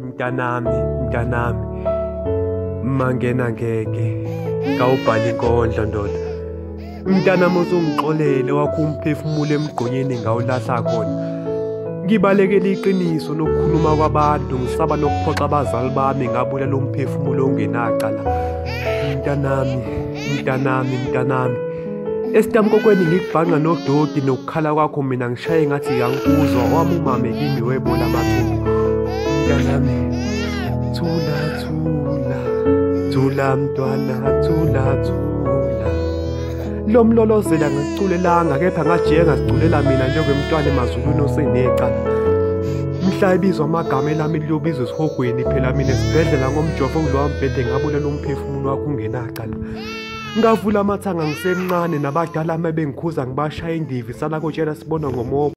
mntanami, mangena ngeke, kawubhala inkondlo ndoda. Mntanami uzungixolele wakho umphefumulo emgqonyeni ngawulahla khona. Ngibalekela iqiniso lokukhuluma kwabantu, ngisaba nokuphoxa abazali bami ngabulala umphefumulo ongenacala. Mntanami. Esitamkokweni ngikubhanqa nodoti nokukhala kwakho mina ngishaye ngathi ngiyangikuzwa wami umame kimi webola amathumbu. Mntanami, thula mntwana, thula. Lo mlolozela ngikuculelanga kepha ngajiye ngaziculela mina njengomntwana emazulwini osenecala. Mhla ebizwa amagama elami liyobizwa esihogweni phela mina esibhedlela ngomjovo kulowa mbhede ngabulala umphefumulo wakho ungenacala. Ngavula amathanga ngisemncane nabadala uma bengikhuza ngibashaya indivi sala kotshela sibona ngomoya.